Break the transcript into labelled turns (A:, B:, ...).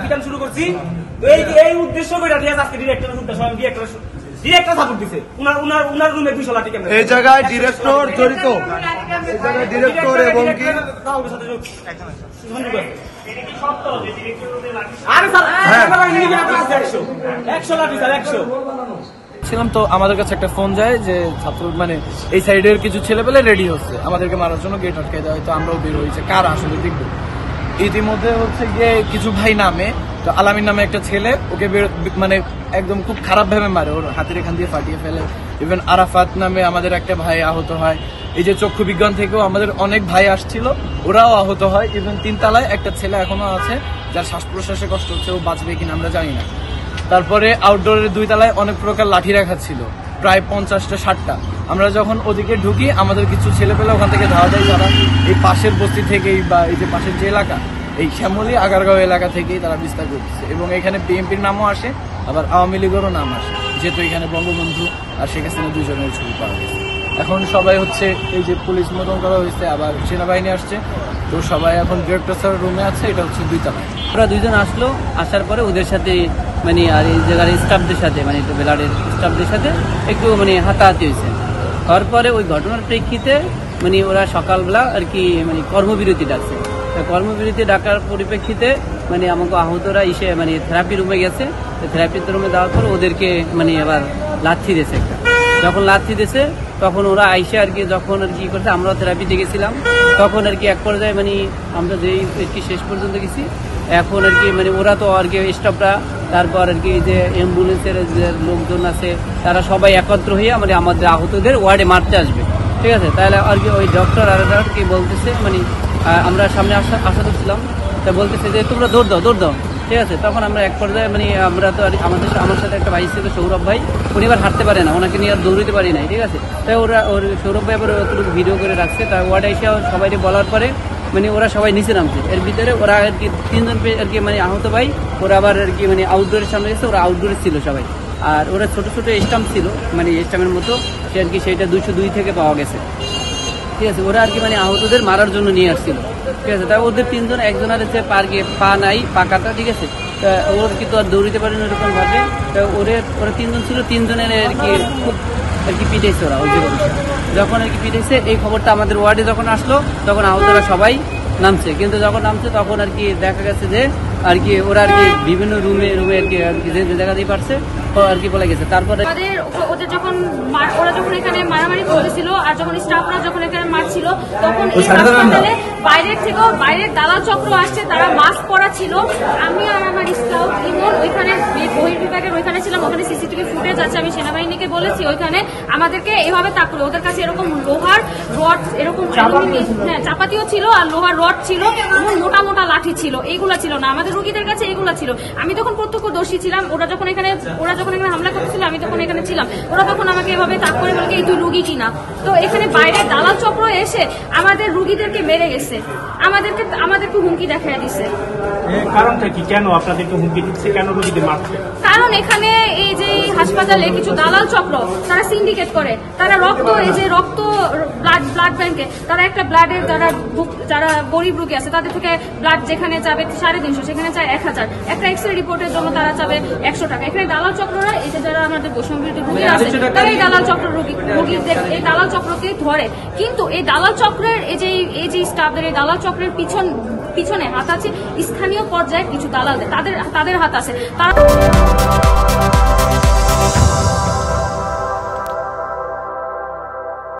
A: পিটান শুরু করছি। এই উদ্দেশ্য করে আজকে ডিরেক্টর ডিরেক্টর সাপোর্ট দিছে। উনার রুমে 200 লাঠি ক্যামেরা।
B: এই জায়গায় ডিরেক্টর জড়িত। এই জায়গায় ডিরেক্টর এবং কি
C: ছিলাম তো আমাদের কাছে একটা ফোন যায় যে ছাত্র মানে এই সাইডের কিছু ছেলে পেলে রেডি হচ্ছে আমাদেরকে মারার জন্য, গেট আটকে দেওয়া হয়তো আমরাও বের হয়েছে কার আসলে দেখবো। ইতিমধ্যে হচ্ছে গিয়ে কিছু ভাই নামে, তো আলামিন নামে একটা ছেলে ওকে মানে একদম খুব খারাপ ভাবে মারে, ওর হাতের এখান দিয়ে ফাটিয়ে ফেলে। ইভেন আরাফাত নামে আমাদের একটা ভাই আহত হয়। এই যে চক্ষু বিজ্ঞান থেকেও আমাদের অনেক ভাই আসছিল, ওরাও আহত হয়। ইভেন 3 তলায় একটা ছেলে এখনো আছে যার শ্বাস প্রশ্বাসে কষ্ট হচ্ছে, ও বাঁচবে কিনা আমরা জানি না। তারপরে আউটডোরের 2 তলায় অনেক প্রকার লাঠি রাখা ছিল, প্রায় 50টা 60টা। আমরা যখন ওদিকে ঢুকি আমাদের কিছু ছেলে পেলে ওখান থেকে ধাওয়া দেয়, যারা এই পাশের বস্তি থেকেই বা এই যে পাশের যে এলাকা এই শ্যামলী আগারগাঁও এলাকা থেকেই তারা বিস্তার করতেছে। এবং এখানে বিএনপির নামও আসে, আবার আওয়ামী লীগেরও নাম আসে, যেহেতু এখানে বঙ্গবন্ধু আর শেখ হাসিনা 2 জনের ছবি পাওয়া গেছে। এখন সবাই হচ্ছে এই যে পুলিশ মোতায়েন করা হয়েছে, আবার সেনাবাহিনী আসছে, তো সবাই এখন ডিরেক্টর স্যারের রুমে আছে। এটা হচ্ছে 2 তলায়।
D: ওরা 2 জন আসলো, আসার পরে ওদের সাথে মানে আর এই জায়গার স্টাফদের সাথে মানে বেলারের স্টাফদের সাথে একটু মানে হাতাহাতি হয়েছে। হওয়ার পরে ওই ঘটনার প্রেক্ষিতে মানে ওরা সকালবেলা আর কি মানে কর্মবিরতি ডাকছে। কর্মবিরতি ডাকার পরিপ্রেক্ষিতে মানে আমাকে আহতরা মানে থেরাপি রুমে গেছে। থেরাপি রুমে দেওয়ার পর ওদেরকে মানে আবার লাথি দিয়েছে একটা। যখন লাথি দিয়েছে তখন ওরা আইসে আর কি, যখন আর কি করছে আমরাও থেরাপিতে গেছিলাম, তখন আর কি এক পর্যায়ে মানে আমরা যেই আর কি শেষ পর্যন্ত গেছি, এখন আর কি মানে ওরা তো আর কি স্টাফরা, তারপর আর কি যে অ্যাম্বুলেন্সের যে লোকজন আছে তারা সবাই একত্র হয়ে মানে আমাদের আহতদের ওয়ার্ডে মারতে আসবে, ঠিক আছে। তাহলে আর কি ওই ডক্টর আর কি বলতেছে মানে আমরা সামনে আশা করছিলাম, তা বলতেছে যে তোমরা দৌড় দাও, ঠিক আছে। তখন আমরা এক পর্যায়ে মানে আমরা তো আর আমার সাথে একটা ভাই ছিল সৌরভ ভাই, উনি এবার হাঁটতে পারে না, ওনাকে নিয়ে আর দৌড়িতে পারি নাই, ঠিক আছে। তাই ওর সৌরভ ভাই আবার অতটুকু ভিডিও করে রাখছে। তাই ওয়ার্ডে এসে সবাইকে বলার পরে মানে ওরা সবাই নিচে নামছে। এর ভিতরে ওরা আর কি 3 জন আর কি মানে আহত ভাই, ওরা আবার আর কি মানে আউটডোরের সামনে গেছে, ওরা আউটডোরে ছিল সবাই। আর ওরা ছোট ছোট স্টাম্প ছিল মানে স্টাম্পের মতো, সে আর কি সেইটা 202 থেকে পাওয়া গেছে, ঠিক আছে। ওরা আর কি মানে আহতদের মারার জন্য নিয়ে আসছিল, ঠিক আছে। তাই ওদের 3 জন, একজনের হচ্ছে পা নাই, পা কাটা, ঠিক আছে। তা ওর কিন্তু আর দৌড়িতে পারেনি ওরকম ভাবে। তা ওরা 3 জন ছিল, 3 জনের আর কি খুব আর কি পিটাইছে ওরা। ওই যে যখন আর কি পিটাইছে এই খবরটা আমাদের ওয়ার্ডে যখন আসলো, তখন আহতরা সবাই নামছে। কিন্তু যখন নামছে তখন আর কি দেখা গেছে যে আর কি ওরা আর কি বিভিন্ন রুমে আর কি যে জায়গাতেই পারছে আর কি বলে গেছে। তারপরে
E: ওদের যখন ওরা যখন এখানে মারামারি করেছিল আর যখন স্টাফরা যখন এখানে মারছিল, তখন বাইরের দালাল চক্র আসছে, তারা মাস্ক পরা ছিল। আমি আর আমার স্কাউট ইমন ওইখানে বহির্বিভাগের ওইখানে ছিলাম, ওখানে সিসিটিভি ফুটেজ আছে। আমি সেনাবাহিনীকে বলেছি ওইখানে আমাদেরকে এভাবে তাকলো। ওদের কাছে এরকম লোহার রড, এরকম চাপাতিও ছিল, আর লোহার রড ছিল, এবং মোটা মোটা লাঠি ছিল। এইগুলা ছিল না, আমাদের রুগীদের কাছে এইগুলা ছিল। আমি তখন প্রত্যক্ষদর্শী ছিলাম। ওরা যখন এখানে হামলা করতেছিল আমি তখন এখানে ছিলাম। ওরা তখন আমাকে এভাবে তাক করে বলে এই তুই রুগী কিনা। তো এখানে বাইরে দালাল চক্র এসে আমাদের রুগীদেরকে মেরে গেছে, আমাদেরকে হুমকি দেখাইয়া দিছে।
A: কারণটা কি, কেন আপনাদেরকে হুমকি দিচ্ছে, কেন রুগীদের মারছে?
E: কারণ এখানে এই যে হাসপাতালে কিছু দালাল চক্র, তারা সিন্ডিকেট করে, তারা রক্ত ব্লাড ব্যাংকে তারা একটা ব্লাডের যারা গরিব রোগী আছে তাদের থেকে ব্লাড যেখানে যাবে 350, সেখানে চায় 1000। একটা এক্সরে রিপোর্টের জন্য তারা চাবে 100 টাকা। এখানে দালাল চক্ররা এই যে যারা আমাদের বৈষম্যবিরোধী রোগী আছে তারা এই দালাল চক্র রোগীদের এই দালাল চক্রকে ধরে। কিন্তু এই দালাল চক্রের এই যে স্টাফদের এই দালাল চক্রের পিছনে হাত আছে স্থানীয় পর্যায়ে কিছু দালালদের, তাদের হাত আছে। তারা